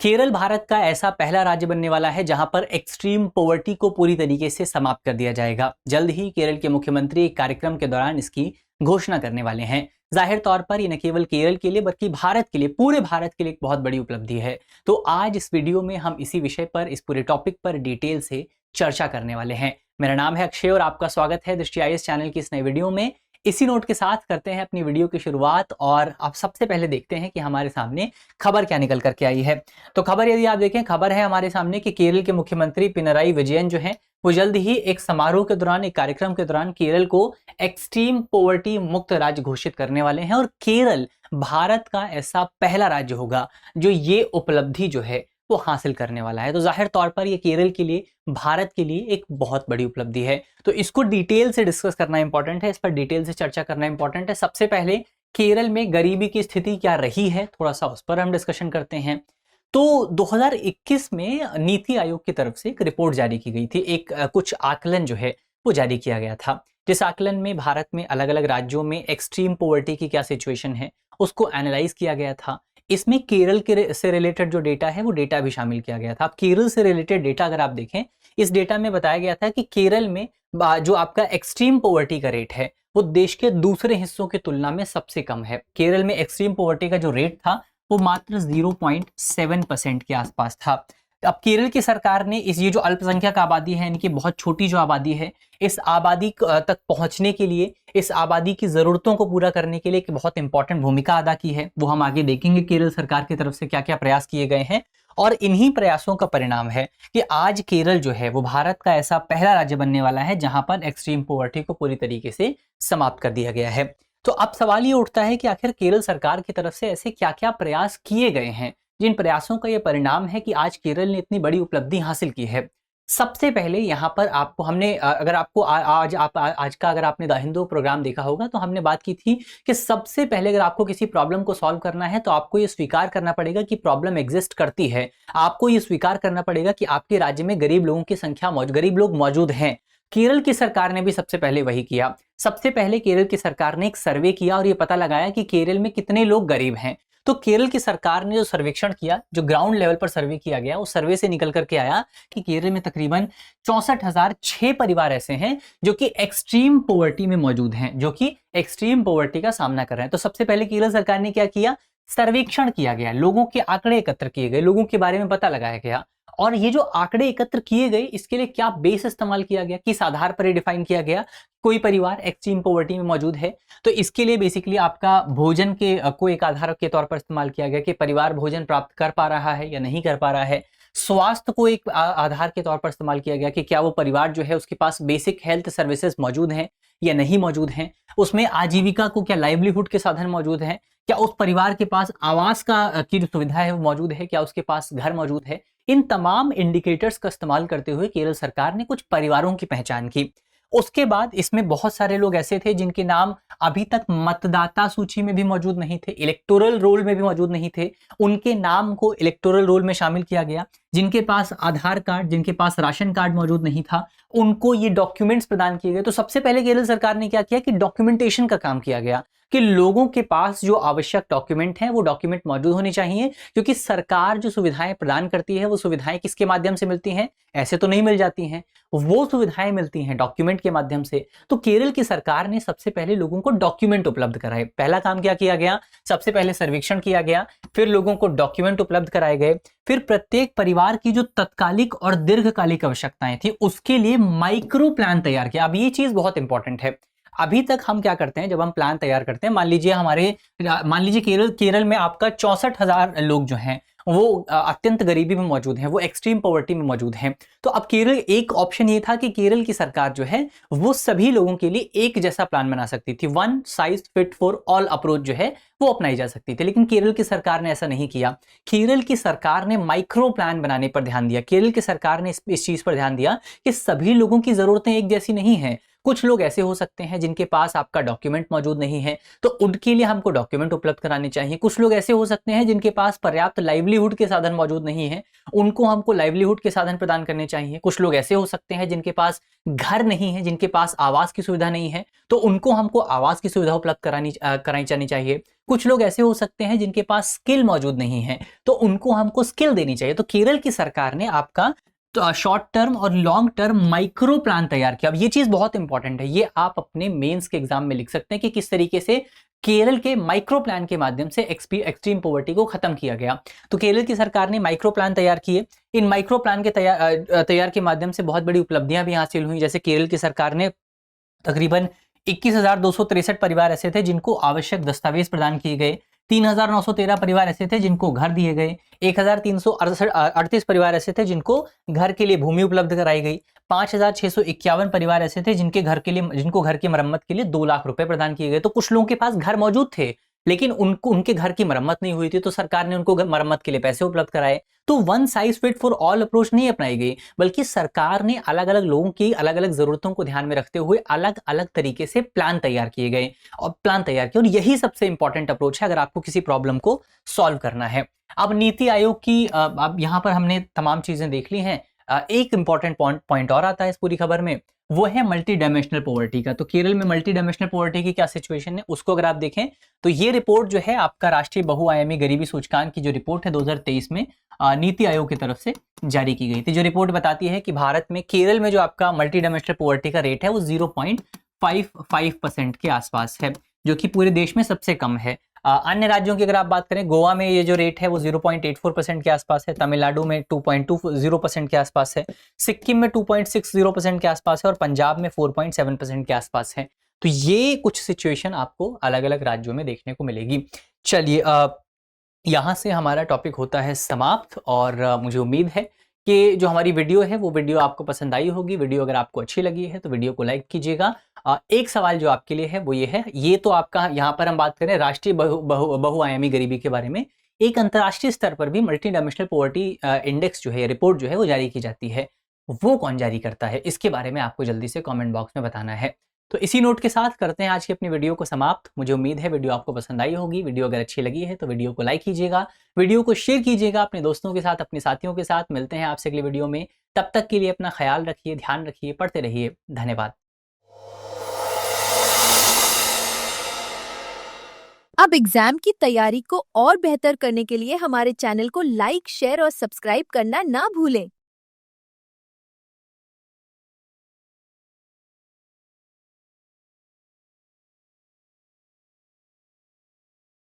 केरल भारत का ऐसा पहला राज्य बनने वाला है जहां पर एक्सट्रीम पॉवर्टी को पूरी तरीके से समाप्त कर दिया जाएगा। जल्द ही केरल के मुख्यमंत्री एक कार्यक्रम के दौरान इसकी घोषणा करने वाले हैं। जाहिर तौर पर ये न केवल केरल के लिए बल्कि भारत के लिए, पूरे भारत के लिए एक बहुत बड़ी उपलब्धि है। तो आज इस वीडियो में हम इसी विषय पर, इस पूरे टॉपिक पर डिटेल से चर्चा करने वाले हैं। मेरा नाम है अक्षय और आपका स्वागत है दृष्टि आईएएस चैनल की इस नए वीडियो में। इसी नोट के साथ करते हैं अपनी वीडियो की शुरुआत और आप सबसे पहले देखते हैं कि हमारे सामने खबर क्या निकल करके आई है। तो खबर यदि आप देखें, खबर है हमारे सामने कि केरल के मुख्यमंत्री पिनराई विजयन जो हैं वो जल्द ही एक समारोह के दौरान, एक कार्यक्रम के दौरान केरल को एक्सट्रीम पॉवर्टी मुक्त राज्य घोषित करने वाले हैं और केरल भारत का ऐसा पहला राज्य होगा जो ये उपलब्धि जो है वो हासिल करने वाला है। तो जाहिर तौर पर ये केरल के लिए, भारत के लिए एक बहुत बड़ी उपलब्धि है। तो इसको डिटेल से डिस्कस करना इंपॉर्टेंट है, इस पर डिटेल से चर्चा करना इंपॉर्टेंट है। सबसे पहले केरल में गरीबी की स्थिति क्या रही है, थोड़ा सा उस पर हम डिस्कशन करते हैं। तो 2021 में नीति आयोग की तरफ से एक रिपोर्ट जारी की गई थी, एक कुछ आकलन जो है वो जारी किया गया था, जिस आकलन में भारत में अलग अलग राज्यों में एक्सट्रीम पॉवर्टी की क्या सिचुएशन है उसको एनालाइज किया गया था। इसमें केरल के से रिलेटेड जो डेटा है वो डेटा भी शामिल किया गया था। अब केरल से रिलेटेड डेटा अगर आप देखें, इस डेटा में बताया गया था कि केरल में जो आपका एक्सट्रीम पॉवर्टी का रेट है वो देश के दूसरे हिस्सों की तुलना में सबसे कम है। केरल में एक्सट्रीम पॉवर्टी का जो रेट था वो मात्र 0.7% के आसपास था। अब केरल की सरकार ने ये जो अल्पसंख्यक आबादी है, इनकी बहुत छोटी जो आबादी है, इस आबादी तक पहुंचने के लिए, इस आबादी की जरूरतों को पूरा करने के लिए एक बहुत इंपॉर्टेंट भूमिका अदा की है। वो हम आगे देखेंगे केरल सरकार की तरफ से क्या क्या प्रयास किए गए हैं और इन्हीं प्रयासों का परिणाम है कि आज केरल जो है वो भारत का ऐसा पहला राज्य बनने वाला है जहां पर एक्सट्रीम पॉवर्टी को पूरी तरीके से समाप्त कर दिया गया है। तो अब सवाल ये उठता है कि आखिर केरल सरकार की तरफ से ऐसे क्या क्या प्रयास किए गए हैं जिन प्रयासों का ये परिणाम है कि आज केरल ने इतनी बड़ी उपलब्धि हासिल की है। सबसे पहले यहाँ पर आपको हमने, अगर आपको आज का अगर आपने द हिंदू प्रोग्राम देखा होगा तो हमने बात की थी कि सबसे पहले अगर आपको किसी प्रॉब्लम को सॉल्व करना है तो आपको ये स्वीकार करना पड़ेगा कि प्रॉब्लम एग्जिस्ट करती है। आपको ये स्वीकार करना पड़ेगा कि आपके राज्य में गरीब लोगों की संख्या गरीब लोग मौजूद हैं। केरल की सरकार ने भी सबसे पहले वही किया। सबसे पहले केरल की सरकार ने एक सर्वे किया और ये पता लगाया कि केरल में कितने लोग गरीब हैं। तो केरल की सरकार ने जो सर्वेक्षण किया, जो ग्राउंड लेवल पर सर्वे किया गया, उस सर्वे से निकल करके आया कि केरल में तकरीबन 64,006 परिवार ऐसे हैं जो कि एक्सट्रीम पॉवर्टी में मौजूद हैं, जो कि एक्सट्रीम पॉवर्टी का सामना कर रहे हैं। तो सबसे पहले केरल सरकार ने क्या किया, सर्वेक्षण किया गया, लोगों के आंकड़े एकत्र किए गए, लोगों के बारे में पता लगाया गया। और ये जो आंकड़े एकत्र किए गए, इसके लिए क्या बेस इस्तेमाल किया गया, किस आधार पर डिफाइन किया गया कोई परिवार एक्सट्रीम पॉवर्टी में मौजूद है। तो इसके लिए बेसिकली आपका भोजन के को एक आधार के तौर पर इस्तेमाल किया गया कि परिवार भोजन प्राप्त कर पा रहा है या नहीं कर पा रहा है। स्वास्थ्य को एक आधार के तौर पर इस्तेमाल किया गया कि क्या वो परिवार जो है उसके पास बेसिक हेल्थ सर्विसेज मौजूद हैं या नहीं मौजूद हैं। उसमें आजीविका को, क्या लाइवलीहुड के साधन मौजूद हैं, क्या उस परिवार के पास आवास की जो सुविधा है वो मौजूद है, क्या उसके पास घर मौजूद है। इन तमाम इंडिकेटर्स का इस्तेमाल करते हुए केरल सरकार ने कुछ परिवारों की पहचान की। उसके बाद इसमें बहुत सारे लोग ऐसे थे जिनके नाम अभी तक मतदाता सूची में भी मौजूद नहीं थे, इलेक्टोरल रोल में भी मौजूद नहीं थे। उनके नाम को इलेक्टोरल रोल में शामिल किया गया। जिनके पास आधार कार्ड, जिनके पास राशन कार्ड मौजूद नहीं था, उनको ये डॉक्यूमेंट्स प्रदान किए गए। तो सबसे पहले केरल सरकार ने क्या किया कि डॉक्यूमेंटेशन का काम किया गया कि लोगों के पास जो आवश्यक डॉक्यूमेंट हैं वो डॉक्यूमेंट मौजूद होने चाहिए, क्योंकि सरकार जो सुविधाएं प्रदान करती है वो सुविधाएं किसके माध्यम से मिलती हैं, ऐसे तो नहीं मिल जाती हैं, वो सुविधाएं मिलती हैं डॉक्यूमेंट के माध्यम से। तो केरल की सरकार ने सबसे पहले लोगों को डॉक्यूमेंट उपलब्ध कराए। पहला काम क्या किया गया, सबसे पहले सर्वेक्षण किया गया, फिर लोगों को डॉक्यूमेंट उपलब्ध कराए गए, फिर प्रत्येक परिवार की जो तत्कालिक और दीर्घकालिक आवश्यकताएं थी उसके लिए माइक्रो प्लान तैयार किया। अब ये चीज बहुत इंपॉर्टेंट है। अभी तक हम क्या करते हैं, जब हम प्लान तैयार करते हैं, मान लीजिए केरल में आपका 64,000 लोग जो हैं वो अत्यंत गरीबी में मौजूद हैं, वो एक्सट्रीम पॉवर्टी में मौजूद हैं। तो अब केरल, एक ऑप्शन ये था कि केरल की सरकार जो है वो सभी लोगों के लिए एक जैसा प्लान बना सकती थी, one size fit for all approach जो है वो अपनाई जा सकती थी। लेकिन केरल की सरकार ने ऐसा नहीं किया। केरल की सरकार ने माइक्रो प्लान बनाने पर ध्यान दिया। केरल की सरकार ने इस चीज पर ध्यान दिया कि सभी लोगों की जरूरतें एक जैसी नहीं है। कुछ लोग ऐसे हो सकते हैं जिनके पास आपका डॉक्यूमेंट मौजूद नहीं है, तो उनके लिए हमको डॉक्यूमेंट उपलब्ध कराने चाहिए। कुछ लोग ऐसे हो सकते हैं जिनके पास पर्याप्त लाइवलीहुड के साधन मौजूद नहीं है, उनको हमको लाइवलीहुड के साधन प्रदान करने चाहिए। कुछ लोग ऐसे हो सकते हैं जिनके पास घर नहीं है, जिनके पास आवास की सुविधा नहीं है, तो उनको हमको आवास की सुविधा उपलब्ध कराई जानी चाहिए। कुछ लोग ऐसे हो सकते हैं जिनके पास स्किल मौजूद नहीं है, तो उनको हमको स्किल देनी चाहिए। तो केरल की सरकार ने आपका तो शॉर्ट टर्म और लॉन्ग टर्म माइक्रो प्लान तैयार किया। अब ये चीज बहुत इंपॉर्टेंट है, ये आप अपने मेंस के एग्जाम में लिख सकते हैं कि किस तरीके से केरल के माइक्रो प्लान के माध्यम से एक्सट्रीम पॉवर्टी को खत्म किया गया। तो केरल की सरकार ने माइक्रो प्लान तैयार किए। इन माइक्रो प्लान के तैयार के माध्यम से बहुत बड़ी उपलब्धियां भी हासिल हुई। जैसे केरल की सरकार ने तकरीबन 21,263 परिवार ऐसे थे जिनको आवश्यक दस्तावेज प्रदान किए गए। 3,913 परिवार ऐसे थे जिनको घर दिए गए। 1,338 परिवार ऐसे थे जिनको घर के लिए भूमि उपलब्ध कराई गई। 5,651 परिवार ऐसे थे जिनको घर की मरम्मत के लिए 2 लाख रुपए प्रदान किए गए। तो कुछ लोगों के पास घर मौजूद थे, लेकिन उनके घर की मरम्मत नहीं हुई थी, तो सरकार ने उनको मरम्मत के लिए पैसे उपलब्ध कराए। तो one size fit for all approach नहीं अपनाई गई, बल्कि सरकार ने अलग अलग लोगों की अलग अलग जरूरतों को ध्यान में रखते हुए अलग अलग तरीके से प्लान तैयार किए गए और यही सबसे इंपॉर्टेंट अप्रोच है अगर आपको किसी प्रॉब्लम को सॉल्व करना है। अब नीति आयोग की अब यहाँ पर हमने तमाम चीजें देख ली हैं। एक इंपॉर्टेंट पॉइंट और आता है इस पूरी खबर में, वो है मल्टी डायमेंशनल पॉवर्टी का। तो केरल में मल्टी डायमेंशनल पॉवर्टी की क्या सिचुएशन है उसको अगर आप देखें तो ये रिपोर्ट जो है आपका राष्ट्रीय बहुआयामी गरीबी सूचकांक की जो रिपोर्ट है 2023 में नीति आयोग की तरफ से जारी की गई थी। जो रिपोर्ट बताती है कि भारत में केरल में जो आपका मल्टी डायमेंशनल पॉवर्टी का रेट है वो 0.55% के आसपास है, जो कि पूरे देश में सबसे कम है। अन्य राज्यों की अगर आप बात करें, गोवा में ये जो रेट है वो 0.84% के आसपास है, तमिलनाडु में 2.20% के आसपास है, सिक्किम में 2.60% के आसपास है और पंजाब में 4.7% के आसपास है। तो ये कुछ सिचुएशन आपको अलग अलग राज्यों में देखने को मिलेगी। चलिए यहाँ से हमारा टॉपिक होता है समाप्त और मुझे उम्मीद है कि जो हमारी वीडियो है वो वीडियो आपको पसंद आई होगी। वीडियो अगर आपको अच्छी लगी है तो वीडियो को लाइक कीजिएगा। एक सवाल जो आपके लिए है वो ये है, ये तो आपका यहाँ पर हम बात करें राष्ट्रीय बहुआयामी गरीबी के बारे में, एक अंतर्राष्ट्रीय स्तर पर भी मल्टी डायमेंशनल पॉवर्टी इंडेक्स जो है, रिपोर्ट जो है वो जारी की जाती है। वो कौन जारी करता है, इसके बारे में आपको जल्दी से कॉमेंट बॉक्स में बताना है। तो इसी नोट के साथ करते हैं आज की अपनी वीडियो को समाप्त। मुझे उम्मीद है वीडियो आपको पसंद आई होगी। वीडियो अगर अच्छी लगी है तो वीडियो को लाइक कीजिएगा, वीडियो को शेयर कीजिएगा अपने दोस्तों के साथ, अपने साथियों के साथ। मिलते हैं आपसे अगली वीडियो में, तब तक के लिए अपना ख्याल रखिए, ध्यान रखिए, पढ़ते रहिए। धन्यवाद। अब एग्जाम की तैयारी को और बेहतर करने के लिए हमारे चैनल को लाइक, शेयर और सब्सक्राइब करना ना भूलें।